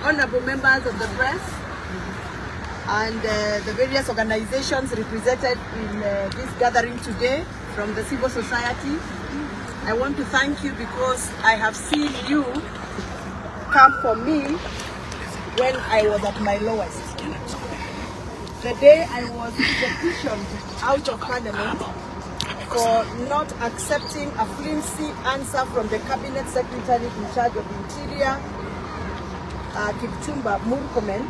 honorable members of the press, and the various organizations represented in this gathering today from the civil society. I want to thank you because I have seen you come for me when I was at my lowest. The day I was petitioned out of Parliament for not accepting a flimsy answer from the Cabinet Secretary in charge of Interior, Murkomen,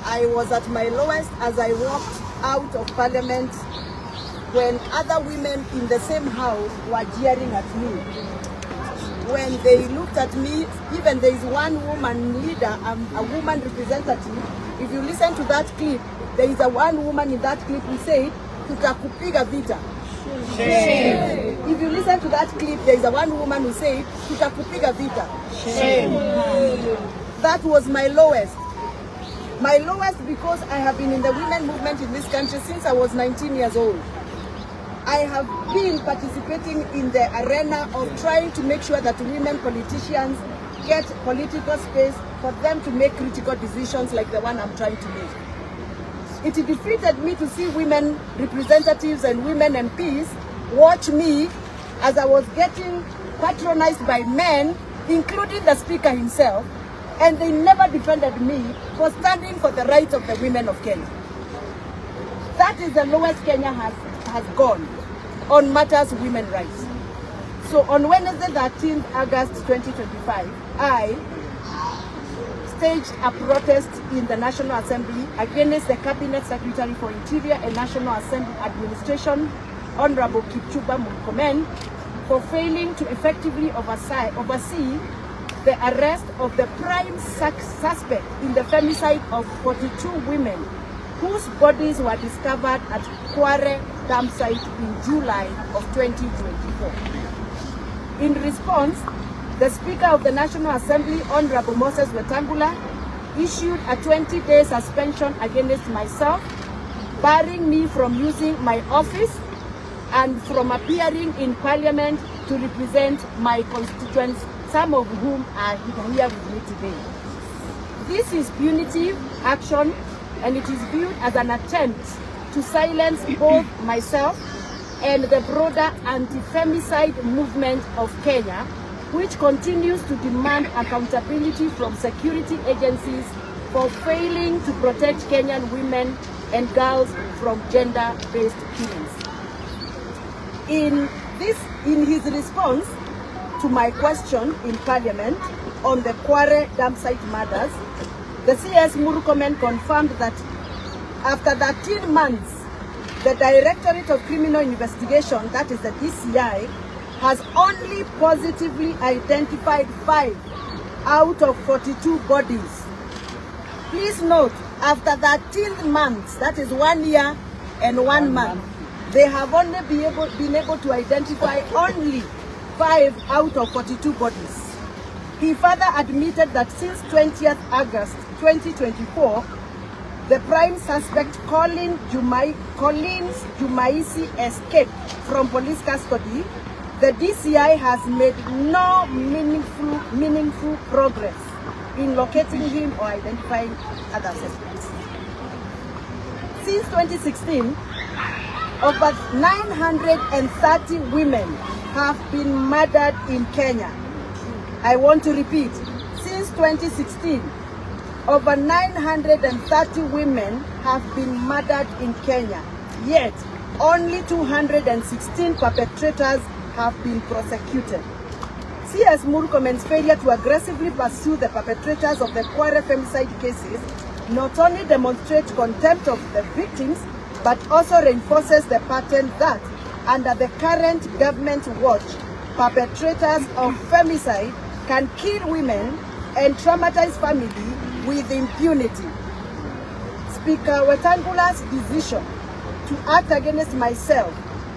I was at my lowest as I walked out of Parliament when other women in the same house were jeering at me. When they looked at me, even there is one woman leader, a woman representative. If you listen to that clip, there is one woman in that clip who said, "Tutakupiga vita." Shame. If you listen to that clip, there is one woman who said, "Tutakupiga vita." Shame. That was my lowest. My lowest because I have been in the women movement in this country since I was 19 years old. I have been participating in the arena of trying to make sure that women politicians get political space for them to make critical decisions like the one I'm trying to make. It defeated me to see women representatives and women MPs watch me as I was getting patronized by men, including the speaker himself, and they never defended me for standing for the rights of the women of Kenya. That is the lowest Kenya has gone on matters of women's rights. So on Wednesday, 13th August 2025, I staged a protest in the National Assembly against the Cabinet Secretary for Interior and National Assembly Administration, Honorable Murkomen, for failing to effectively oversee the arrest of the prime suspect in the femicide of 42 women whose bodies were discovered at Kware dam site in July of 2024. In response, the Speaker of the National Assembly, Honorable Wetangula, issued a 20-day suspension against myself, barring me from using my office and from appearing in Parliament to represent my constituents, some of whom are here with me today. This is punitive action, and it is viewed as an attempt to silence both myself and the broader anti-femicide movement of Kenya, which continues to demand accountability from security agencies for failing to protect Kenyan women and girls from gender-based killings. In his response to my question in Parliament on the Kware dam site murders, the CS Murkomen confirmed that after 13 months, the Directorate of Criminal Investigation, that is the DCI, has only positively identified 5 out of 42 bodies. Please note, after 13 months, that is 1 year and 1 month, they have only been able to identify only 5 out of 42 bodies. He further admitted that since 20th August 2024, the prime suspect Collins Jumaisi escaped from police custody. The DCI has made no meaningful progress in locating him or identifying other suspects. Since 2016, over 930 women have been murdered in Kenya. I want to repeat, since 2016, over 930 women have been murdered in Kenya, yet only 216 perpetrators have been prosecuted. CS Murkomen's failure to aggressively pursue the perpetrators of the Kware femicide cases not only demonstrates contempt of the victims, but also reinforces the pattern that, under the current government watch, perpetrators of femicide can kill women and traumatize family with impunity. Speaker Wetangula's decision to act against myself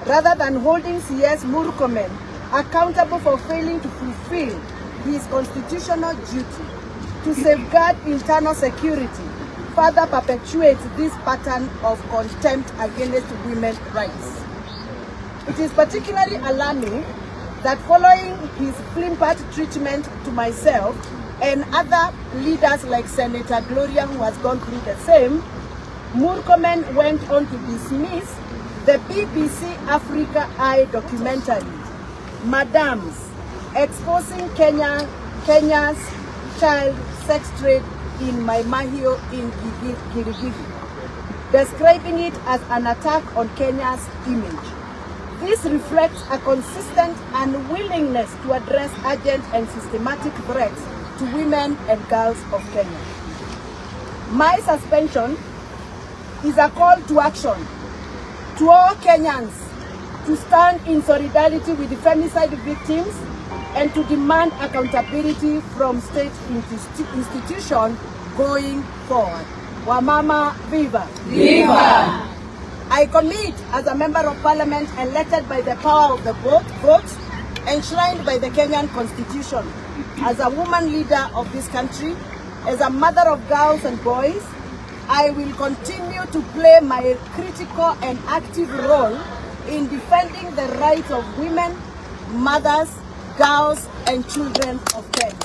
rather than holding CS Murkomen accountable for failing to fulfill his constitutional duty to safeguard internal security further perpetuates this pattern of contempt against women's rights. It is particularly alarming that following his flippant treatment to myself, and other leaders like Senator Gloria, who has gone through the same, Murkomen went on to dismiss the BBC Africa Eye documentary, Madams, exposing Kenya's child sex trade in Maimahio in Girigiri, describing it as an attack on Kenya's image. This reflects a consistent unwillingness to address urgent and systematic threats to women and girls of Kenya. My suspension is a call to action to all Kenyans to stand in solidarity with the femicide victims and to demand accountability from state institutions going forward. Wamama, viva! Viva! I commit as a member of parliament elected by the power of the vote, enshrined by the Kenyan Constitution, as a woman leader of this country, as a mother of girls and boys, I will continue to play my critical and active role in defending the rights of women, mothers, girls, and children of Kenya.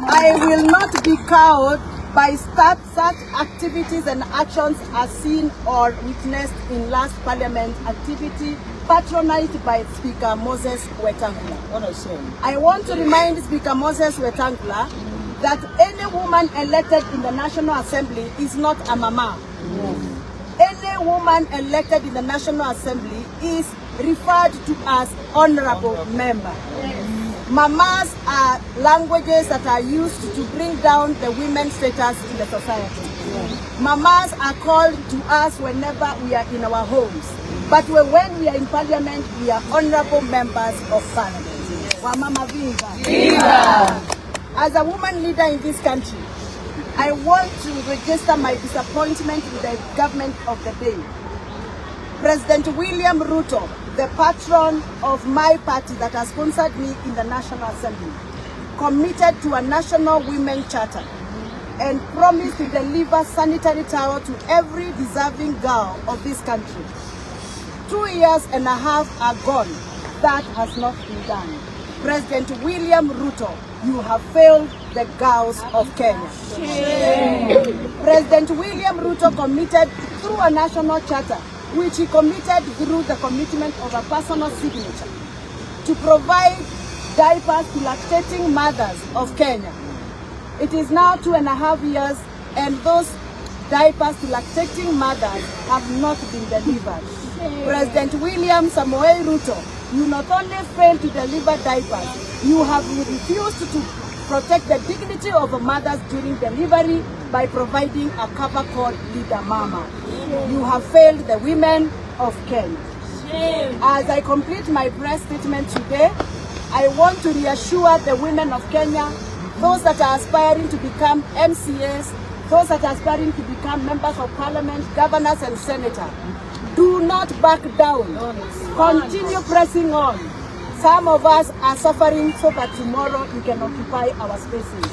I will not be cowed by such activities and actions as seen or witnessed in last parliament activity patronized by Speaker Moses Wetangula. What a shame. I want to remind Speaker Moses Wetangula that any woman elected in the National Assembly is not a mama. Any woman elected in the National Assembly is referred to as honorable member. Mamas are languages that are used to bring down the women's status in the society. Mamas are called to us whenever we are in our homes. But when we are in parliament, we are honorable members of parliament. Wamama viva! Viva! As a woman leader in this country, I want to register my disappointment with the government of the day. President William Ruto, the patron of my party that has sponsored me in the National Assembly, committed to a national women charter and promised to deliver sanitary towel to every deserving girl of this country. 2 years and a half are gone. That has not been done. President William Ruto, you have failed the girls of Kenya. President William Ruto committed through a national charter, which he committed through the commitment of a personal signature, to provide diapers to lactating mothers of Kenya. It is now 2.5 years and those diapers to lactating mothers have not been delivered. President William Samoei Ruto, you not only failed to deliver diapers, you have refused to protect the dignity of mothers during delivery by providing a cover called Leader Mama. You have failed the women of Kenya. As I complete my press statement today, I want to reassure the women of Kenya, those that are aspiring to become MCAs, those that are aspiring to become members of parliament, governors and senators, do not back down. Continue pressing on. Some of us are suffering so that tomorrow we can occupy our spaces.